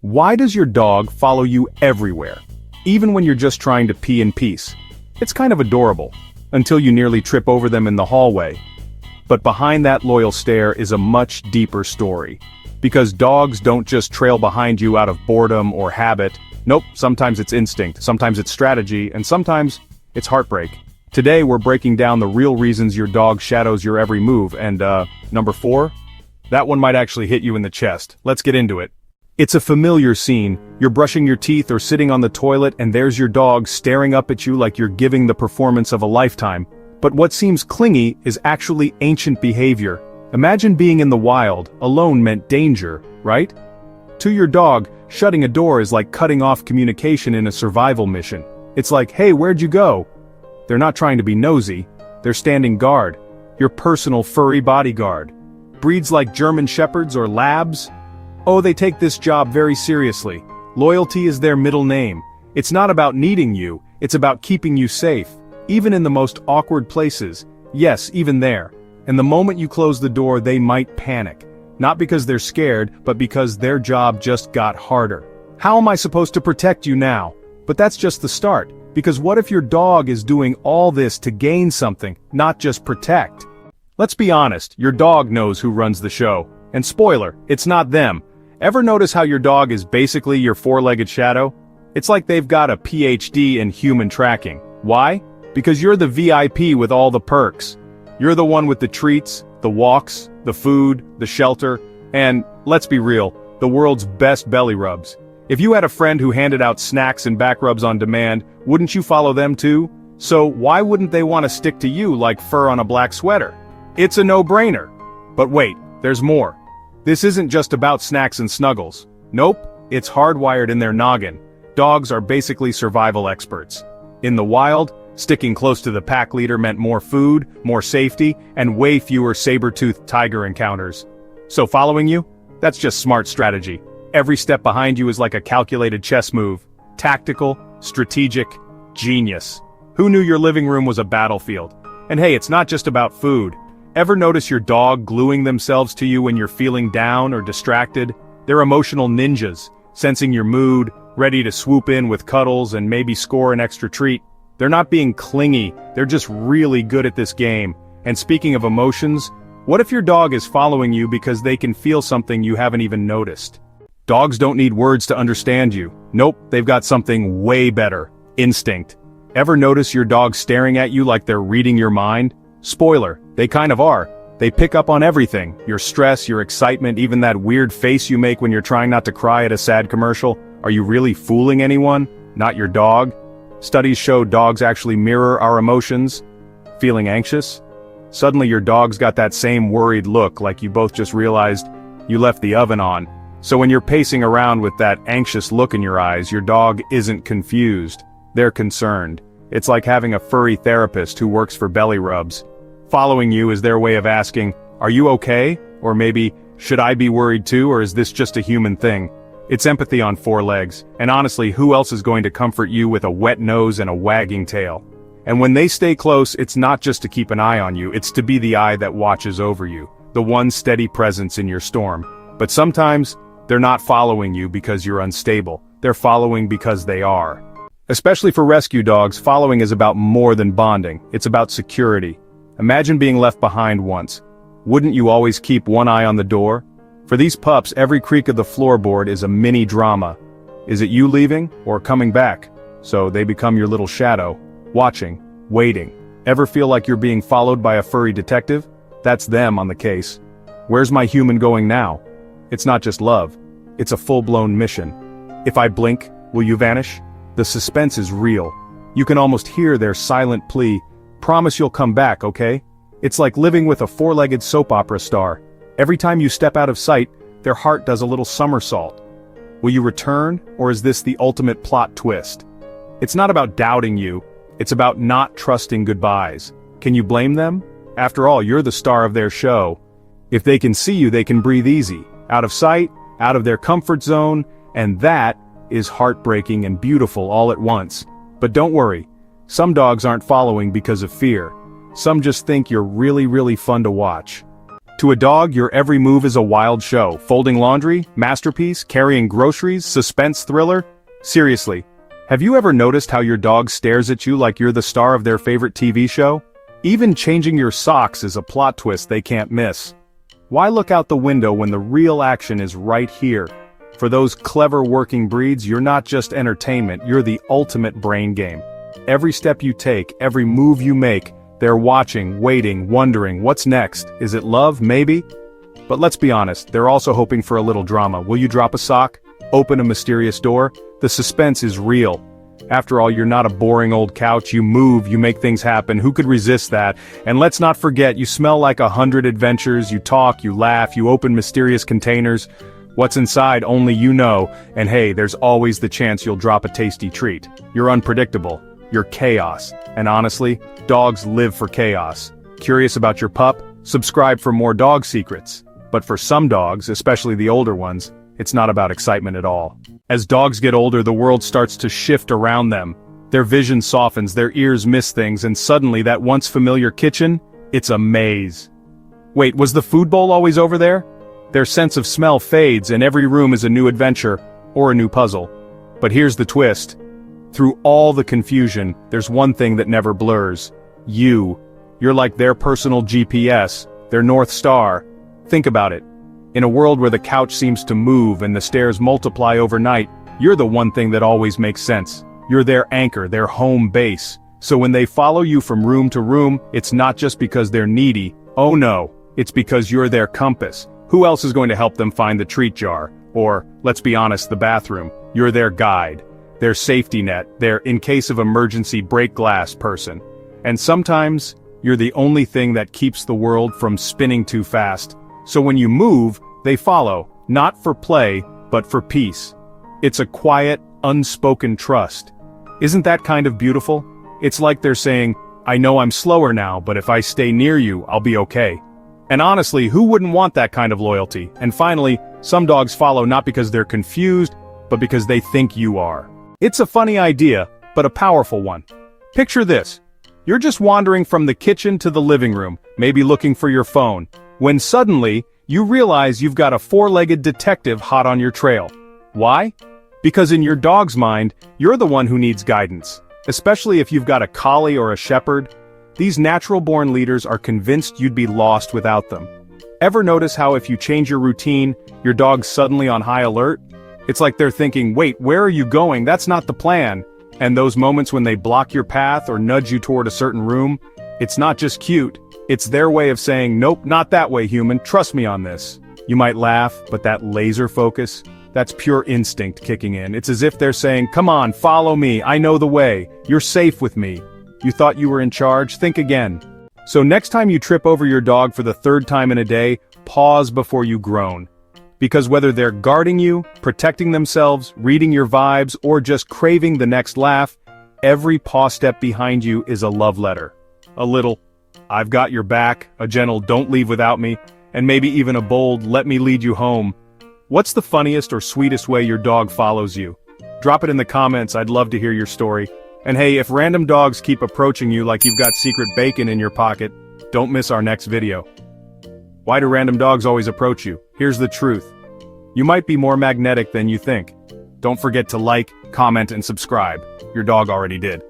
Why does your dog follow you everywhere, even when you're just trying to pee in peace? It's kind of adorable, until you nearly trip over them in the hallway. But behind that loyal stare is a much deeper story. Because dogs don't just trail behind you out of boredom or habit. Nope, sometimes it's instinct, sometimes it's strategy, and sometimes it's heartbreak. Today we're breaking down the real reasons your dog shadows your every move, and number 4? That one might actually hit you in the chest. Let's get into it. It's a familiar scene. You're brushing your teeth or sitting on the toilet and there's your dog staring up at you like you're giving the performance of a lifetime. But what seems clingy is actually ancient behavior. Imagine being in the wild, alone meant danger, right? To your dog, shutting a door is like cutting off communication in a survival mission. It's like, hey, where'd you go? They're not trying to be nosy, they're standing guard. Your personal furry bodyguard. Breeds like German Shepherds or Labs? Oh, they take this job very seriously. Loyalty is their middle name. It's not about needing you, it's about keeping you safe. Even in the most awkward places. Yes, even there. And the moment you close the door, they might panic. Not because they're scared, but because their job just got harder. How am I supposed to protect you now? But that's just the start. Because what if your dog is doing all this to gain something, not just protect? Let's be honest, your dog knows who runs the show. And spoiler, it's not them. Ever notice how your dog is basically your four-legged shadow? It's like they've got a PhD in human tracking. Why? Because you're the VIP with all the perks. You're the one with the treats, the walks, the food, the shelter, and, let's be real, the world's best belly rubs. If you had a friend who handed out snacks and back rubs on demand, wouldn't you follow them too? So why wouldn't they want to stick to you like fur on a black sweater? It's a no-brainer. But wait, there's more. This isn't just about snacks and snuggles. Nope, it's hardwired in their noggin. Dogs are basically survival experts. In the wild, sticking close to the pack leader meant more food, more safety, and way fewer saber-toothed tiger encounters. So following you? That's just smart strategy. Every step behind you is like a calculated chess move. Tactical, strategic, genius. Who knew your living room was a battlefield? And hey, it's not just about food. Ever notice your dog gluing themselves to you when you're feeling down or distracted? They're emotional ninjas, sensing your mood, ready to swoop in with cuddles and maybe score an extra treat. They're not being clingy, they're just really good at this game. And speaking of emotions, what if your dog is following you because they can feel something you haven't even noticed? Dogs don't need words to understand you. Nope, they've got something way better. Instinct. Ever notice your dog staring at you like they're reading your mind? Spoiler, they kind of are. They pick up on everything. Your stress, your excitement, even that weird face you make when you're trying not to cry at a sad commercial. Are you really fooling anyone? Not your dog? Studies show dogs actually mirror our emotions. Feeling anxious? Suddenly your dog's got that same worried look like you both just realized you left the oven on. So when you're pacing around with that anxious look in your eyes, your dog isn't confused. They're concerned. It's like having a furry therapist who works for belly rubs. Following you is their way of asking, are you okay? Or maybe, should I be worried too, or is this just a human thing? It's empathy on 4 legs, and honestly, who else is going to comfort you with a wet nose and a wagging tail? And when they stay close, it's not just to keep an eye on you, it's to be the eye that watches over you, the one steady presence in your storm. But sometimes, they're not following you because you're unstable, they're following because they are. Especially for rescue dogs, following is about more than bonding, it's about security. Imagine being left behind once. Wouldn't you always keep one eye on the door? For these pups, every creak of the floorboard is a mini drama. Is it you leaving, or coming back? So they become your little shadow, watching, waiting. Ever feel like you're being followed by a furry detective? That's them on the case. Where's my human going now? It's not just love, it's a full-blown mission. If I blink, will you vanish? The suspense is real. You can almost hear their silent plea, promise you'll come back, okay? It's like living with a 4-legged soap opera star. Every time you step out of sight, their heart does a little somersault. Will you return, or is this the ultimate plot twist? It's not about doubting you, it's about not trusting goodbyes. Can you blame them? After all, you're the star of their show. If they can see you, they can breathe easy. Out of sight, out of their comfort zone, and that is heartbreaking and beautiful all at once. But don't worry, some dogs aren't following because of fear. Some just think you're really fun to watch. To a dog, your every move is a wild show. Folding laundry, masterpiece, carrying groceries, suspense thriller. Seriously, have you ever noticed how your dog stares at you like you're the star of their favorite TV show? Even changing your socks is a plot twist they can't miss. Why look out the window when the real action is right here? For those clever working breeds, you're not just entertainment, you're the ultimate brain game. Every step you take, every move you make, they're watching, waiting, wondering, what's next? Is it love? Maybe? But let's be honest, they're also hoping for a little drama. Will you drop a sock? Open a mysterious door? The suspense is real. After all, you're not a boring old couch, you move, you make things happen, who could resist that? And let's not forget, you smell like 100 adventures, you talk, you laugh, you open mysterious containers. What's inside, only you know, and hey, there's always the chance you'll drop a tasty treat. You're unpredictable. You're chaos. And honestly, dogs live for chaos. Curious about your pup? Subscribe for more dog secrets. But for some dogs, especially the older ones, it's not about excitement at all. As dogs get older, the world starts to shift around them. Their vision softens, their ears miss things, and suddenly that once familiar kitchen, it's a maze. Wait, was the food bowl always over there? Their sense of smell fades, and every room is a new adventure, or a new puzzle. But here's the twist. Through all the confusion, there's one thing that never blurs. You. You're like their personal GPS, their North Star. Think about it. In a world where the couch seems to move and the stairs multiply overnight, you're the one thing that always makes sense. You're their anchor, their home base. So when they follow you from room to room, it's not just because they're needy. Oh no, it's because you're their compass. Who else is going to help them find the treat jar? Or, let's be honest, the bathroom. You're their guide, their safety net, their in case of emergency break glass person. And sometimes, you're the only thing that keeps the world from spinning too fast. So when you move, they follow, not for play, but for peace. It's a quiet, unspoken trust. Isn't that kind of beautiful? It's like they're saying, I know I'm slower now, but if I stay near you, I'll be okay. And honestly, who wouldn't want that kind of loyalty? And finally, some dogs follow not because they're confused, but because they think you are. It's a funny idea, but a powerful one. Picture this. You're just wandering from the kitchen to the living room, maybe looking for your phone, when suddenly, you realize you've got a four-legged detective hot on your trail. Why? Because in your dog's mind, you're the one who needs guidance. Especially if you've got a collie or a shepherd. These natural-born leaders are convinced you'd be lost without them. Ever notice how if you change your routine, your dog's suddenly on high alert? It's like they're thinking, wait, where are you going? That's not the plan. And those moments when they block your path or nudge you toward a certain room, it's not just cute. It's their way of saying, nope, not that way, human, trust me on this. You might laugh, but that laser focus, that's pure instinct kicking in. It's as if they're saying, come on, follow me, I know the way, you're safe with me. You thought you were in charge? Think again. So next time you trip over your dog for the third time in a day, pause before you groan. Because whether they're guarding you, protecting themselves, reading your vibes, or just craving the next laugh, every paw step behind you is a love letter. A little, I've got your back, a gentle don't leave without me, and maybe even a bold let me lead you home. What's the funniest or sweetest way your dog follows you? Drop it in the comments, I'd love to hear your story. And hey, if random dogs keep approaching you like you've got secret bacon in your pocket, don't miss our next video. Why do random dogs always approach you? Here's the truth. You might be more magnetic than you think. Don't forget to like, comment, and subscribe. Your dog already did.